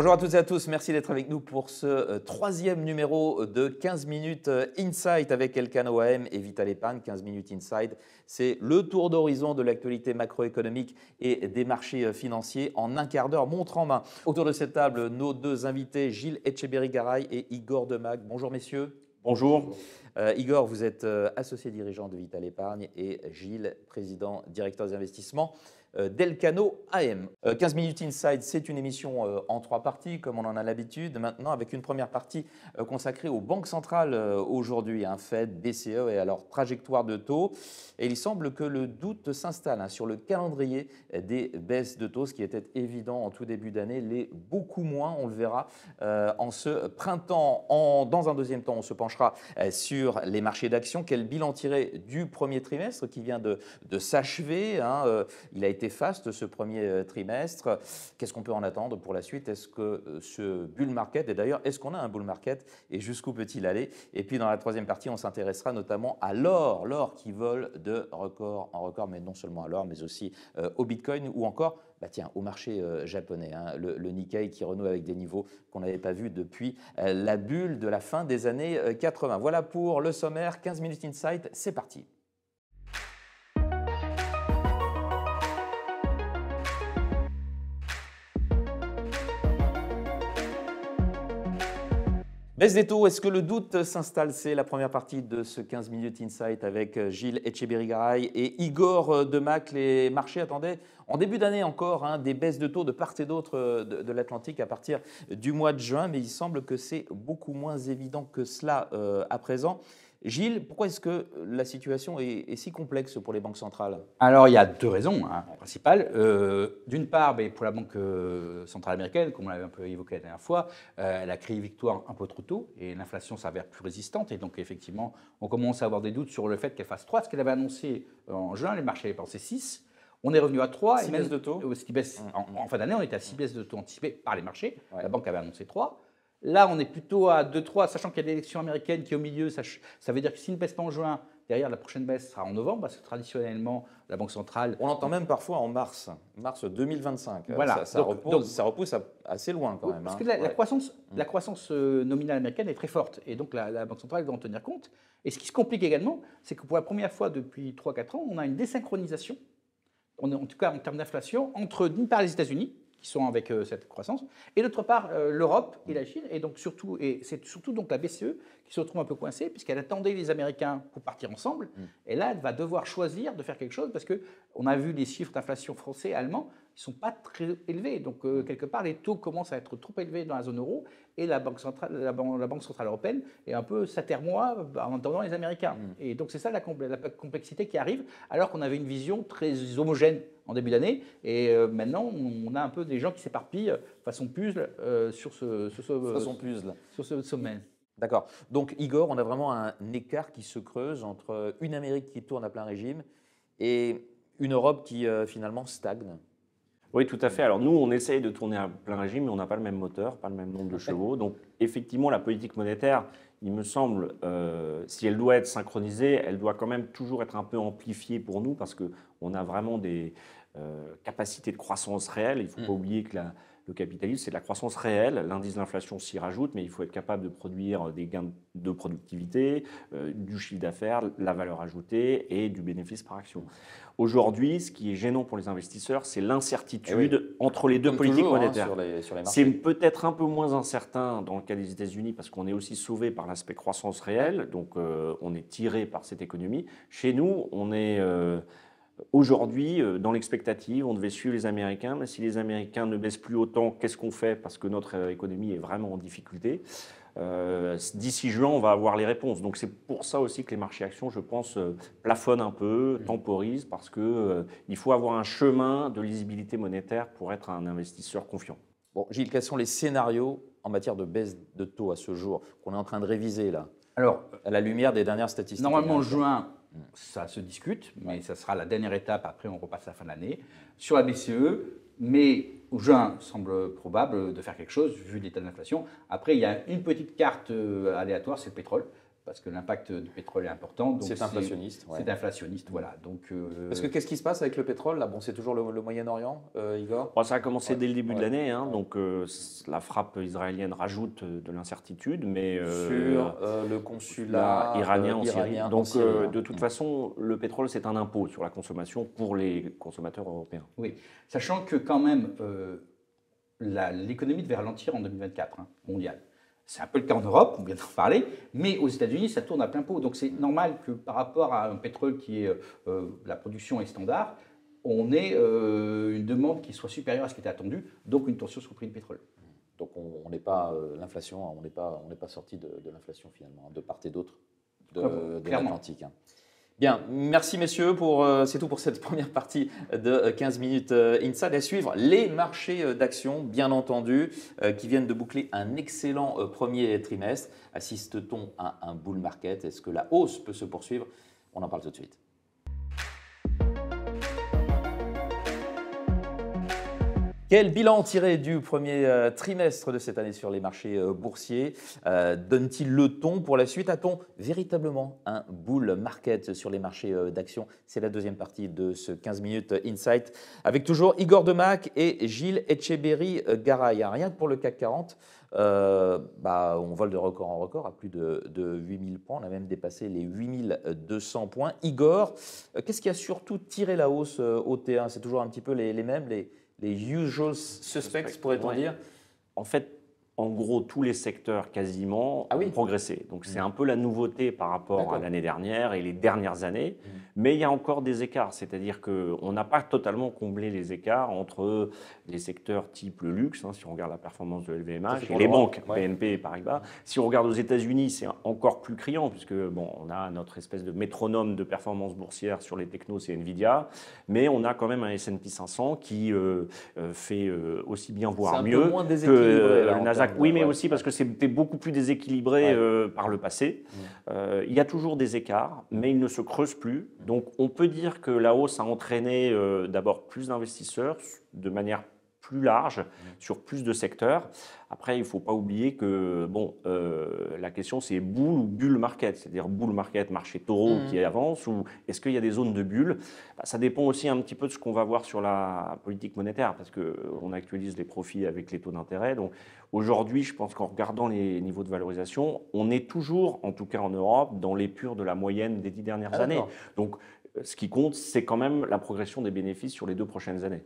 Bonjour à toutes et à tous, merci d'être avec nous pour ce troisième numéro de 15 minutes Insight avec Elkann OAM et Vital Épargne. 15 minutes Insight, c'est le tour d'horizon de l'actualité macroéconomique et des marchés financiers en un quart d'heure, montre en main. Autour de cette table, nos deux invités, Gilles Etcheberry-Garay et Igor Demague. Bonjour messieurs. Bonjour. Igor, vous êtes associé dirigeant de Vital Épargne et Gilles, président directeur des investissements d'Elkann OAM. 15 minutes Inside, c'est une émission en trois parties, comme on en a l'habitude maintenant, avec une première partie consacrée aux banques centrales aujourd'hui, Fed, BCE et à leur trajectoire de taux. Et il semble que le doute s'installe sur le calendrier des baisses de taux, ce qui était évident en tout début d'année, l'est beaucoup moins, on le verra en ce printemps. Dans un deuxième temps, on se penchera sur les marchés d'actions. Quel bilan tirer du premier trimestre qui vient de s'achever il a été faste ce premier trimestre. Qu'est-ce qu'on peut en attendre pour la suite? Est-ce que ce bull market, et d'ailleurs, est-ce qu'on a un bull market et jusqu'où peut-il aller? Et puis dans la troisième partie, on s'intéressera notamment à l'or qui vole de record en record, mais non seulement à l'or, mais aussi au Bitcoin ou encore au marché japonais, le Nikkei qui renoue avec des niveaux qu'on n'avait pas vus depuis la bulle de la fin des années 80. Voilà pour le sommaire, 15 minutes Insight, c'est parti. Baisse des taux, est-ce que le doute s'installe? C'est la première partie de ce 15 minutes Insight avec Gilles Etcheberry-Garay et Igor Demague. Les marchés attendaient en début d'année encore des baisses de taux de part et d'autre de l'Atlantique à partir du mois de juin, mais il semble que c'est beaucoup moins évident que cela à présent. Gilles, pourquoi est-ce que la situation est si complexe pour les banques centrales? Alors, il y a deux raisons principales. D'une part, pour la Banque centrale américaine, comme on l'avait un peu évoqué la dernière fois, elle a créé victoire un peu trop tôt et l'inflation s'avère plus résistante. Et donc, effectivement, on commence à avoir des doutes sur le fait qu'elle fasse 3. Ce qu'elle avait annoncé en juin, les marchés avaient pensé 6. On est revenu à 3. 6 baisses de taux. Ce qui baisse, en fin d'année, on était à 6 baisses de taux anticipées par les marchés. Ouais. La banque avait annoncé 3. Là, on est plutôt à 2-3, sachant qu'il y a l'élection américaine qui est au milieu. Ça veut dire que s'il ne baisse pas en juin, derrière, la prochaine baisse sera en novembre, parce que traditionnellement, la Banque centrale… On l'entend même parfois en mars 2025. Voilà. Ça repousse assez loin quand même. Parce que la croissance nominale américaine est très forte, et donc la Banque centrale doit en tenir compte. Et ce qui se complique également, c'est que pour la première fois depuis 3-4 ans, on a une désynchronisation, en tout cas en termes d'inflation, entre d'une part les États-Unis, qui sont avec cette croissance, et d'autre part l'Europe et la Chine, et c'est surtout donc la BCE qui se retrouve un peu coincée, puisqu'elle attendait les Américains pour partir ensemble, et là elle va devoir choisir de faire quelque chose, parce qu'on a vu les chiffres d'inflation français et allemands, ils ne sont pas très élevés, donc quelque part les taux commencent à être trop élevés dans la zone euro, et la Banque centrale européenne est un peu s'atermoie en attendant les Américains. Et donc c'est ça la complexité qui arrive, alors qu'on avait une vision très homogène en début d'année, et maintenant on a un peu des gens qui s'éparpillent façon puzzle sur ce sommet. D'accord. Donc Igor, on a vraiment un écart qui se creuse entre une Amérique qui tourne à plein régime et une Europe qui finalement stagne. Oui, tout à fait. Alors nous, on essaye de tourner à plein régime, mais on n'a pas le même moteur, pas le même nombre de chevaux. Donc effectivement, la politique monétaire, il me semble, si elle doit être synchronisée, elle doit quand même toujours être un peu amplifiée pour nous, parce qu'on a vraiment des capacités de croissance réelles. Il ne faut pas oublier que le capitalisme, c'est de la croissance réelle. L'indice d'inflation s'y rajoute, mais il faut être capable de produire des gains de productivité, du chiffre d'affaires, la valeur ajoutée et du bénéfice par action. Aujourd'hui, ce qui est gênant pour les investisseurs, c'est l'incertitude entre les deux politiques monétaires. Sur les marchés. C'est peut-être un peu moins incertain dans le cas des États-Unis, parce qu'on est aussi sauvé par l'aspect croissance réelle, donc on est tiré par cette économie. Chez nous, on est… Aujourd'hui, dans l'expectative, on devait suivre les Américains, mais si les Américains ne baissent plus autant, qu'est-ce qu'on fait? Parce que notre économie est vraiment en difficulté. D'ici juin, on va avoir les réponses. Donc c'est pour ça aussi que les marchés actions, je pense, plafonnent un peu, temporisent, parce qu'il faut avoir un chemin de lisibilité monétaire pour être un investisseur confiant. Bon, Gilles, quels sont les scénarios en matière de baisse de taux à ce jour qu'on est en train de réviser là, à la lumière des dernières statistiques? Normalement, juin, ça se discute, mais ça sera la dernière étape. Après, on repasse à la fin de l'année. Sur la BCE, mais juin semble probable de faire quelque chose, vu l'état de l'inflation. Après, il y a une petite carte aléatoire, c'est le pétrole. parce que l'impact du pétrole est important. C'est inflationniste. C'est inflationniste, voilà. Donc, parce que qu'est-ce qui se passe avec le pétrole là? Bon, c'est toujours le Moyen-Orient, Igor. Bon, ça a commencé dès le début de l'année, hein, donc la frappe israélienne rajoute de l'incertitude, mais sur le consulat iranien en Syrie. Donc, de toute Mm. façon, le pétrole, c'est un impôt sur la consommation pour les consommateurs européens. Oui, sachant que quand même, l'économie devait ralentir en 2024, mondiale. C'est un peu le cas en Europe, on vient d'en parler, mais aux États-Unis, ça tourne à plein pot. Donc c'est normal que par rapport à un pétrole qui est, la production est standard, on ait une demande qui soit supérieure à ce qui était attendu, donc une tension sur le prix du pétrole. Donc on n'est pas l'inflation, on n'est pas sorti de l'inflation finalement, de part et d'autre de l'Atlantique. Bien, merci messieurs, c'est tout pour cette première partie de 15 minutes Inside. À suivre, les marchés d'actions, bien entendu, qui viennent de boucler un excellent premier trimestre. Assiste-t-on à un bull market? Est-ce que la hausse peut se poursuivre? On en parle tout de suite. Quel bilan tiré du premier trimestre de cette année sur les marchés boursiers donne-t-il le ton pour la suite? A-t-on véritablement un bull market sur les marchés d'actions? C'est la deuxième partie de ce 15 minutes Insight avec toujours Igor Demac et Gilles Etcheberry-Garay. Rien que pour le CAC 40, on vole de record en record à plus de 8000 points. On a même dépassé les 8200 points. Igor, qu'est-ce qui a surtout tiré la hausse au T1? C'est toujours un petit peu les mêmes, les usual suspects, pourrait-on dire? En fait, en gros, tous les secteurs quasiment ont progressé. Donc, c'est un peu la nouveauté par rapport à l'année dernière et les dernières années. Mais il y a encore des écarts. C'est-à-dire qu'on n'a pas totalement comblé les écarts entre les secteurs type le luxe, si on regarde la performance de LVMH, et les banques, BNP et Paribas. Si on regarde aux États-Unis, c'est encore plus criant, puisque on a notre espèce de métronome de performance boursière sur les technos, c'est Nvidia. Mais on a quand même un S&P 500 qui fait aussi bien, voire mieux que le Nasdaq. Oui, mais aussi parce que c'était beaucoup plus déséquilibré par le passé. Il y a toujours des écarts, mais ils ne se creusent plus. Donc, on peut dire que la hausse a entraîné d'abord plus d'investisseurs de manière plus large sur plus de secteurs. Après, il ne faut pas oublier que la question, c'est bull ou bull market, c'est-à-dire bull market, marché taureau qui avance, ou est-ce qu'il y a des zones de bulle? Ça dépend aussi un petit peu de ce qu'on va voir sur la politique monétaire, parce qu'on actualise les profits avec les taux d'intérêt. Donc aujourd'hui, je pense qu'en regardant les niveaux de valorisation, on est toujours, en tout cas en Europe, dans l'épure de la moyenne des 10 dernières années. Donc ce qui compte, c'est quand même la progression des bénéfices sur les 2 prochaines années.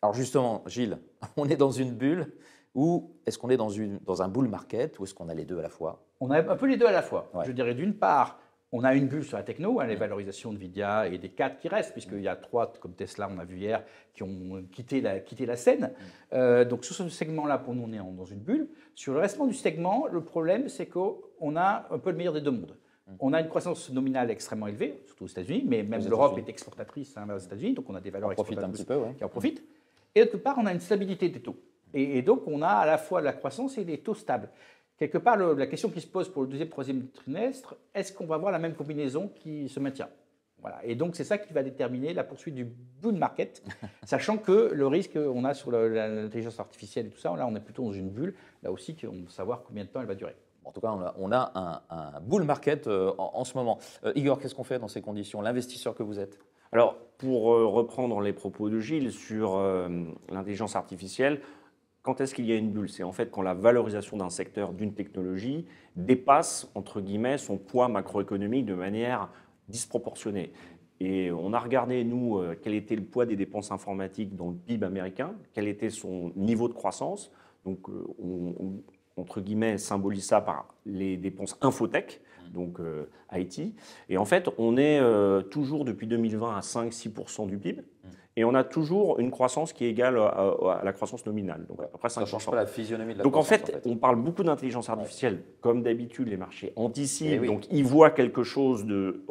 Alors justement, Gilles, on est dans une bulle ou est-ce qu'on est dans un bull market ou est-ce qu'on a les deux à la fois? On a un peu les deux à la fois. Je dirais d'une part, on a une bulle sur la techno, les valorisations de Nvidia et des 4 qui restent, puisqu'il y a 3, comme Tesla, on a vu hier, qui ont quitté la scène. Donc sur ce segment-là, pour nous, on est dans une bulle. Sur le restant du segment, le problème, c'est qu'on a un peu le meilleur des deux mondes. On a une croissance nominale extrêmement élevée, surtout aux États-Unis, mais même l'Europe est exportatrice vers les États-Unis, donc on a des valeurs exportatrices qui en profitent. Et d'autre part, on a une stabilité des taux. Et donc, on a à la fois la croissance et des taux stables. Quelque part, la question qui se pose pour le deuxième, troisième trimestre, est-ce qu'on va avoir la même combinaison qui se maintient? Voilà. Et donc, c'est ça qui va déterminer la poursuite du bull market, sachant que le risque qu'on a sur l'intelligence artificielle et tout ça, là, on est plutôt dans une bulle. Là aussi, on veut savoir combien de temps elle va durer. En tout cas, on a un bull market en ce moment. Igor, qu'est-ce qu'on fait dans ces conditions? L'investisseur que vous êtes? Alors, pour reprendre les propos de Gilles sur l'intelligence artificielle, quand est-ce qu'il y a une bulle? C'est en fait quand la valorisation d'un secteur, d'une technologie, dépasse, entre guillemets, son poids macroéconomique de manière disproportionnée. Et on a regardé, nous, quel était le poids des dépenses informatiques dans le PIB américain, quel était son niveau de croissance. Donc, on entre guillemets, symbolise ça par les dépenses infotech, donc IT. Et en fait, on est toujours depuis 2020 à 5-6% du PIB. Et on a toujours une croissance qui est égale à la croissance nominale. Donc à peu près 5%. Ça ne change pas la physionomie de la donc croissance. Donc en fait, on parle beaucoup d'intelligence artificielle. Comme d'habitude, les marchés anticipent. Donc ils voient quelque chose de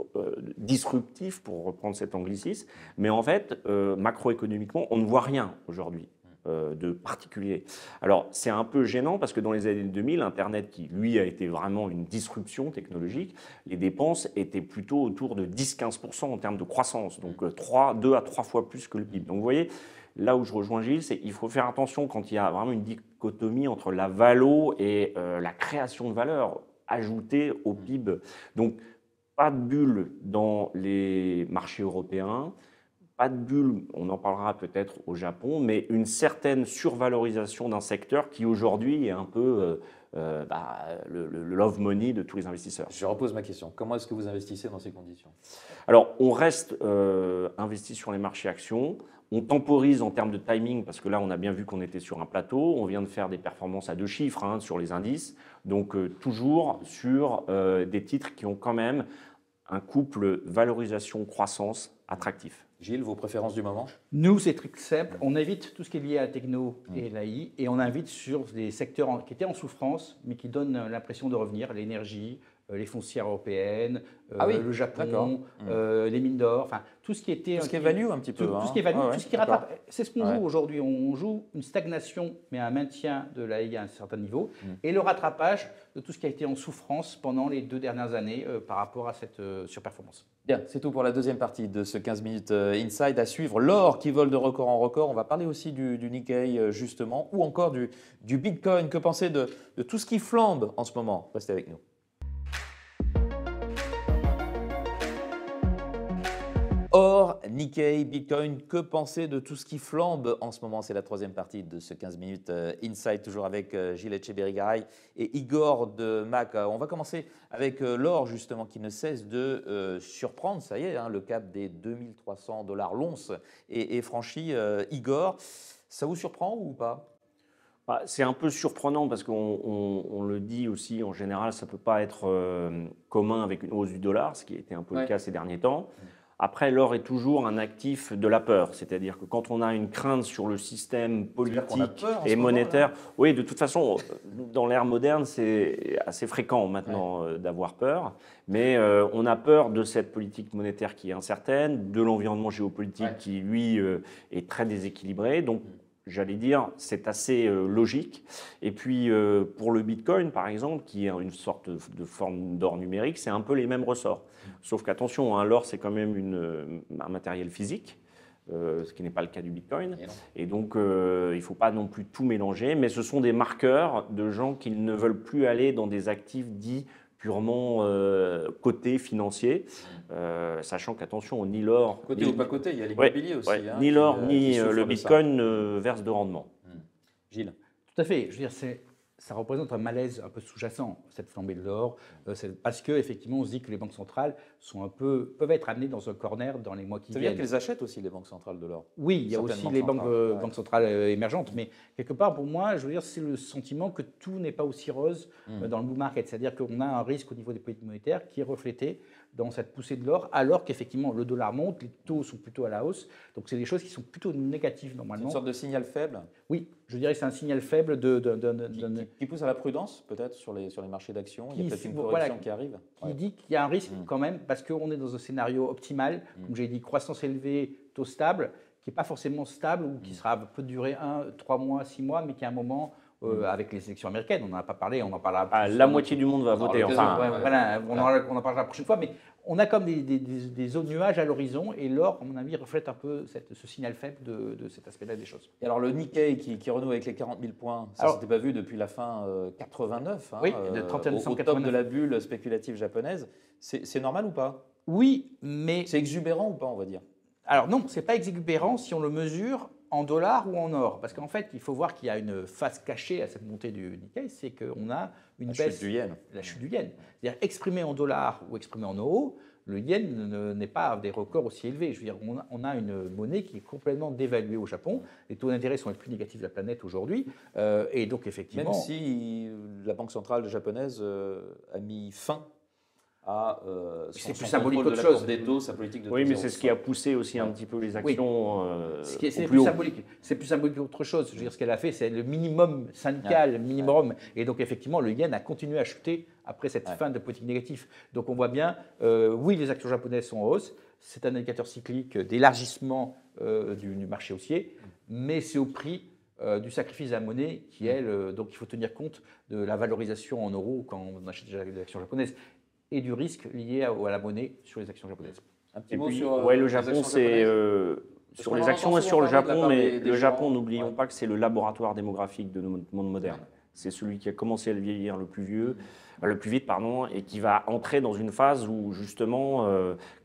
disruptif, pour reprendre cet anglicisme. Mais en fait, macroéconomiquement, on ne voit rien aujourd'hui de particulier. Alors, c'est un peu gênant parce que dans les années 2000, Internet, qui lui a été vraiment une disruption technologique, les dépenses étaient plutôt autour de 10-15% en termes de croissance, donc 2 à 3 fois plus que le PIB. Donc, vous voyez, là où je rejoins Gilles, c'est qu'il faut faire attention quand il y a vraiment une dichotomie entre la valo et la création de valeur. ajouter au PIB. Donc, pas de bulle dans les marchés européens, pas de bulle, on en parlera peut-être au Japon, mais une certaine survalorisation d'un secteur qui aujourd'hui est un peu le love money de tous les investisseurs. Je repose ma question. Comment est-ce que vous investissez dans ces conditions? Alors, on reste investi sur les marchés actions. On temporise en termes de timing parce que là, on a bien vu qu'on était sur un plateau. On vient de faire des performances à 2 chiffres sur les indices. Donc, toujours sur des titres qui ont quand même un couple valorisation-croissance attractif. Gilles, vos préférences du moment? Nous, c'est très simple. On évite tout ce qui est lié à la techno et l'AI et on invite sur des secteurs qui étaient en souffrance mais qui donnent l'impression de revenir, l'énergie, les foncières européennes, le Japon, les mines d'or, enfin tout ce qui était... Tout ce qui est value un petit peu. Tout ce qui est value, tout ce qui rattrape. C'est ce qu'on joue aujourd'hui. On joue une stagnation mais un maintien de l'AI à un certain niveau et le rattrapage de tout ce qui a été en souffrance pendant les 2 dernières années par rapport à cette surperformance. Bien, c'est tout pour la deuxième partie de ce 15 minutes Inside. À suivre, l'or qui vole de record en record. On va parler aussi du Nikkei, justement, ou encore du Bitcoin. Que penser de tout ce qui flambe en ce moment? Restez avec nous. Or, Nikkei, Bitcoin, que penser de tout ce qui flambe en ce moment? C'est la troisième partie de ce 15 minutes Inside, toujours avec Gilles Etcheberry-Garay et Igor de Mac. On va commencer avec l'or, justement, qui ne cesse de surprendre. Ça y est, le cap des 2300 $ l'once est franchi. Igor, ça vous surprend ou pas? C'est un peu surprenant parce qu'on le dit aussi, en général, ça ne peut pas être commun avec une hausse du dollar, ce qui a été un peu le cas ces derniers temps. Après, l'or est toujours un actif de la peur, c'est-à-dire que quand on a une crainte sur le système politique et monétaire, oui, de toute façon, dans l'ère moderne, c'est assez fréquent maintenant d'avoir peur, mais on a peur de cette politique monétaire qui est incertaine, de l'environnement géopolitique qui, lui, est très déséquilibré. Donc, j'allais dire, c'est assez logique. Et puis, pour le Bitcoin, par exemple, qui est une sorte de forme d'or numérique, c'est un peu les mêmes ressorts. Sauf qu'attention, l'or, c'est quand même un matériel physique, ce qui n'est pas le cas du Bitcoin. Et donc, il ne faut pas non plus tout mélanger, mais ce sont des marqueurs de gens qui ne veulent plus aller dans des actifs dits purement côté financier, sachant qu'attention, ni l'or... Côté ou pas côté, il y a l'immobilier aussi. Ni l'or, ni le Bitcoin ne versent de rendement. Gilles? Tout à fait. Je veux dire, ça représente un malaise un peu sous-jacent, cette flambée de l'or, parce qu'effectivement, on se dit que les banques centrales peuvent être amenées dans un corner dans les mois qui viennent. Ça veut dire qu'elles achètent aussi les banques centrales de l'or? Oui, il y a aussi les banques centrales émergentes, mais quelque part, pour moi, je veux dire, c'est le sentiment que tout n'est pas aussi rose dans le bull market, c'est-à-dire qu'on a un risque au niveau des politiques monétaires qui est reflété dans cette poussée de l'or, alors qu'effectivement, le dollar monte, les taux sont plutôt à la hausse, donc c'est des choses qui sont plutôt négatives normalement. C'est une sorte de signal faible? Oui, je dirais que c'est un signal faible qui pousse à la prudence, peut-être, sur les marchés d'actions. Il y a peut-être une correction qui arrive. Qui dit qu'il y a un risque quand même, parce qu'on est dans un scénario optimal, comme j'ai dit, croissance élevée, taux stable, qui n'est pas forcément stable ou qui peut durer 3 mois, 6 mois, mais qui à un moment, avec les élections américaines, on n'en a pas parlé, on en parlera. La moitié du monde va voter. Voilà, on en parlera la prochaine fois, mais on a comme des zones nuages à l'horizon et l'or, à mon avis, reflète un peu ce signal faible de cet aspect-là des choses. Et alors le Nikkei qui renoue avec les 40 000 points, ça ne s'était pas vu depuis la fin 89, oui, de 31 au top de la bulle spéculative japonaise. C'est normal ou pas? Oui, mais... C'est exubérant ou pas, on va dire? Alors non, ce n'est pas exubérant si on le mesure en dollars ou en or. Parce qu'en fait, il faut voir qu'il y a une face cachée à cette montée du Nikkei, c'est qu'on a une baisse… Chute du yen. La chute du yen. C'est-à-dire exprimé en dollars ou exprimé en euros, le yen n'est pas à des records aussi élevés. Je veux dire, on a une monnaie qui est complètement dévaluée au Japon. Les taux d'intérêt sont les plus négatifs de la planète aujourd'hui. Et donc, effectivement… Même si la Banque centrale japonaise a mis fin à c'est plus symbolique qu'autre chose. Des taux, sa politique de taux. Oui, mais c'est ce qui a poussé aussi un petit peu les actions. C'est plus symbolique. C'est plus symbolique qu'autre chose. Je veux dire, ce qu'elle a fait, c'est le minimum syndical, minimum. Et donc, effectivement, le yen a continué à chuter après cette fin de politique négative. Donc, on voit bien, oui, les actions japonaises sont en hausse. C'est un indicateur cyclique d'élargissement du marché haussier, mais c'est au prix du sacrifice de la monnaie qui, elle, donc il faut tenir compte de la valorisation en euros quand on achète des actions japonaises et du risque lié à la monnaie sur les actions japonaises. Un petit mot sur le Japon, c'est sur les actions et sur le Japon, mais le Japon, n'oublions pas que c'est le laboratoire démographique de notre monde moderne. c'est celui qui a commencé à le vieillir le plus vite, pardon, et qui va entrer dans une phase où justement,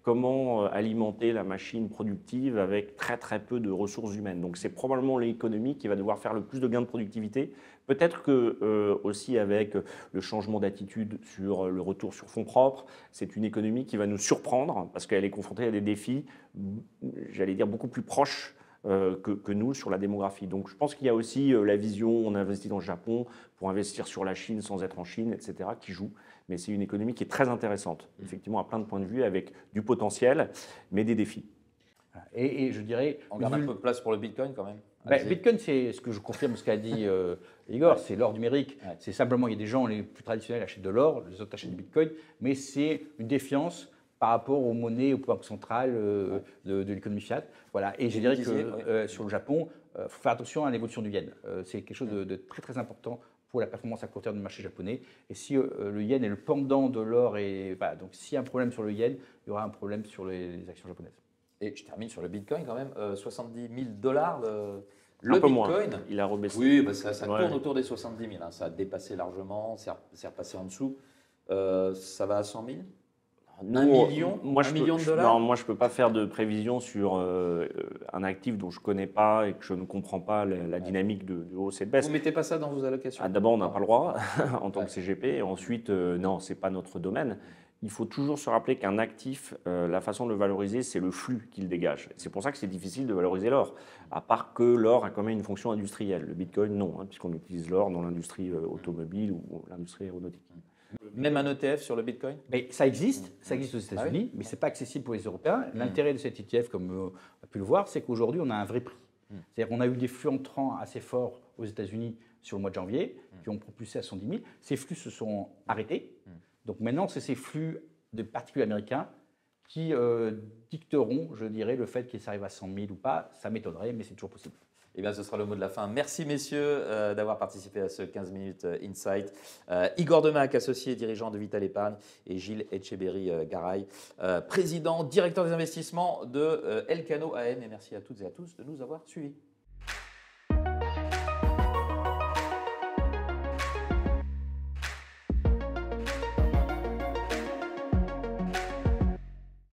comment alimenter la machine productive avec très très peu de ressources humaines. Donc c'est probablement l'économie qui va devoir faire le plus de gains de productivité. Peut-être que aussi avec le changement d'attitude sur le retour sur fonds propres, c'est une économie qui va nous surprendre parce qu'elle est confrontée à des défis, j'allais dire, beaucoup plus proches que nous sur la démographie. Donc je pense qu'il y a aussi la vision, on investit dans le Japon pour investir sur la Chine sans être en Chine, etc., qui joue. Mais c'est une économie qui est très intéressante, effectivement, à plein de points de vue, avec du potentiel, mais des défis. Et je dirais... On garde un peu de place pour le Bitcoin quand même. Bitcoin, c'est ce que je confirme, ce qu'a dit Igor, c'est l'or numérique. Ouais. C'est simplement, il y a des gens les plus traditionnels achètent de l'or, les autres achètent du Bitcoin, mais c'est une défiance par rapport aux monnaies, aux banques centrales de l'économie fiat. Voilà. Et je dirais que sur le Japon, il faut faire attention à l'évolution du yen. C'est quelque chose de très très important pour la performance à court terme du marché japonais. Et si le yen est le pendant de l'or, donc s'il y a un problème sur le yen, il y aura un problème sur les actions japonaises. Et je termine sur le Bitcoin quand même, 70 000 $. Le un peu Bitcoin, moins. Il a rebaissé. Oui, bah ça tourne autour des 70 000. Hein. Ça a dépassé largement, c'est repassé en dessous. Ça va à 100 000 Nous, 1 million, moi, $1 million Non, moi je ne peux pas faire de prévision sur un actif dont je ne connais pas et que je ne comprends pas la dynamique de hausse et de baisse. Vous ne mettez pas ça dans vos allocations? D'abord, on n'a pas le droit en tant que CGP. Et ensuite, non, ce n'est pas notre domaine. Il faut toujours se rappeler qu'un actif, la façon de le valoriser, c'est le flux qu'il dégage. C'est pour ça que c'est difficile de valoriser l'or, à part que l'or a quand même une fonction industrielle. Le Bitcoin, non, hein, puisqu'on utilise l'or dans l'industrie automobile ou l'industrie aéronautique. Même un ETF sur le Bitcoin? Mais ça existe aux États-Unis, mais ce n'est pas accessible pour les Européens. L'intérêt de cet ETF, comme on a pu le voir, c'est qu'aujourd'hui, on a un vrai prix. C'est-à-dire qu'on a eu des flux entrants assez forts aux États-Unis sur le mois de janvier, qui ont propulsé à 110 000. Ces flux se sont arrêtés. Donc maintenant, c'est ces flux de particuliers américains qui dicteront, je dirais, le fait qu'ils arrivent à 100 000 ou pas. Ça m'étonnerait, mais c'est toujours possible. Eh bien, ce sera le mot de la fin. Merci, messieurs, d'avoir participé à ce 15 minutes Insight. Igor Demac, associé et dirigeant de Vital Épargne, et Gilles Etcheberry-Garay, président, directeur des investissements de Elcano AM. Et merci à toutes et à tous de nous avoir suivis.